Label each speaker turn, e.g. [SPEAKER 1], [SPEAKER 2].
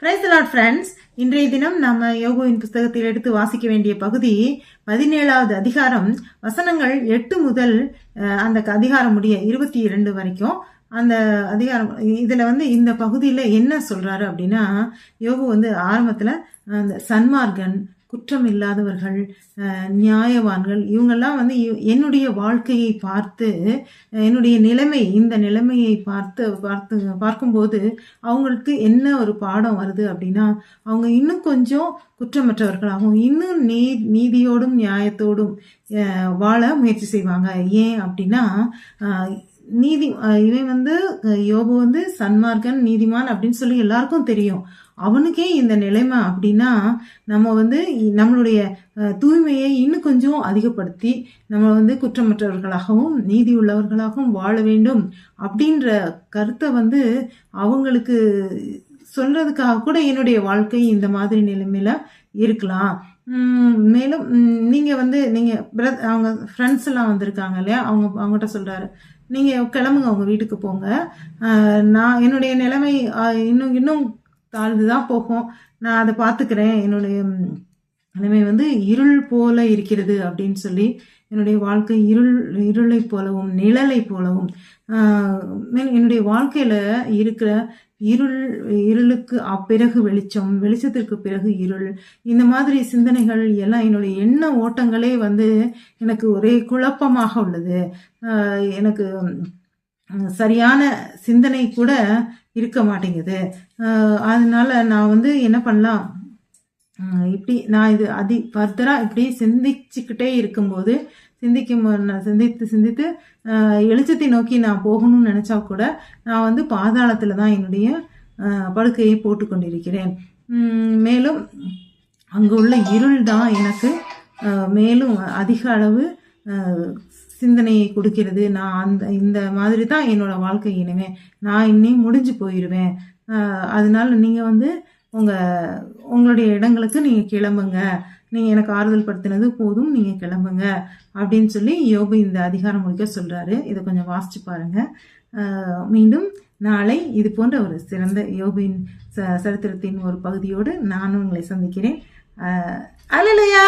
[SPEAKER 1] Praise the Lord friends. இன்றைய தினம் நம்ம யோபுவின் புஸ்தகத்தில் எடுத்து வாசிக்க வேண்டிய பகுதி 17வது அதிகாரம், வசனங்கள் 8 முதல் அந்த அதிகாரம் முடிய 22 வரைக்கும். அந்த அதிகாரம் இதுல இந்த பகுதியில என்ன சொல்றாரு அப்படின்னா, யோபு ஆரம்பத்துல அந்த சன்மார்கன், குற்றம் இல்லாதவர்கள், நியாயவான்கள், இவங்கெல்லாம் என்னுடைய வாழ்க்கையை பார்த்து, என்னுடைய நிலைமை, இந்த நிலைமையை பார்க்கும்போது அவங்களுக்கு என்ன ஒரு பாடம் வருது அப்படின்னா, அவங்க இன்னும் கொஞ்சம் குற்றமற்றவர்களாகவும் இன்னும் நீதியோடும் நியாயத்தோடும் வாழ முயற்சி செய்வாங்க. ஏன் அப்படின்னா, நீதி இவன் யோபு சன்மார்க்கன், நீதிமான் அப்படின்னு சொல்லி எல்லாருக்கும் தெரியும். அவனுக்கே இந்த நிலைமை அப்படின்னா, நம்ம நம்மளுடைய தூய்மையை இன்னும் கொஞ்சம் அதிகப்படுத்தி நம்ம குற்றமற்றவர்களாகவும் நீதி உள்ளவர்களாகவும் வாழ வேண்டும் அப்படின்ற கருத்தை அவங்களுக்கு சொல்றதுக்காக கூட என்னுடைய வாழ்க்கை இந்த மாதிரி நிலைமையில இருக்கலாம். மேலும் நீங்க நீங்க அவங்க ஃப்ரெண்ட்ஸ் எல்லாம் வந்திருக்காங்க இல்லையா, அவங்ககிட்ட சொல்றாரு, நீங்க கிளம்புங்க, அவங்க வீட்டுக்கு போங்க, நான் என்னுடைய நிலைமை இன்னும் தாழ்ந்துதான் போகும், நான் அதை பார்த்துக்கிறேன், என்னுடைய நிலைமை இருள் போல இருக்கிறது அப்படின்னு சொல்லி, என்னுடைய வாழ்க்கை இருளை போலவும் நிழலை போலவும், என்னுடைய வாழ்க்கையில இருக்கிற இருளுக்கு பிறகு வெளிச்சம், வெளிச்சத்திற்கு பிறகு இருள், இந்த மாதிரி சிந்தனைகள் எல்லாம், என்னுடைய எண்ண ஓட்டங்களே எனக்கு ஒரே குழப்பமாக உள்ளது. எனக்கு சரியான சிந்தனை கூட இருக்க மாட்டேங்குது. அதனால நான் என்ன பண்ணலாம், இப்படி நான் இது ஃபர்தரா இப்படி சிந்திச்சுக்கிட்டே இருக்கும்போது, சிந்தித்து வெளிச்சத்தை நோக்கி நான் போகணும்னு நினைச்சா கூட நான் பாதாளத்துல தான் என்னுடைய படுக்கையை போட்டு கொண்டிருக்கிறேன். மேலும் அங்கு உள்ள இருள் தான் எனக்கு மேலும் அதிக அளவு சிந்தனையை கொடுக்கிறது. நான் இந்த மாதிரி தான் என்னோட வாழ்க்கை, இனிமே நான் இன்னும் முடிஞ்சு போயிடுவேன். அதனால நீங்க உங்களுடைய இடங்களுக்கு நீங்க கிளம்புங்க, நீங்க எனக்கு ஆறுதல் படுத்தினது போதும், நீங்க கிளம்புங்க அப்படின்னு சொல்லி யோபு இந்த அதிகாரம் முடிக்க சொல்றாரு. இதை கொஞ்சம் வாசிச்சு பாருங்க. மீண்டும் நாளை இது போன்ற ஒரு சிறந்த யோபுவின் சரித்திரத்தின் ஒரு பகுதியோடு நானும் உங்களை சந்திக்கிறேன். அல்லேலூயா.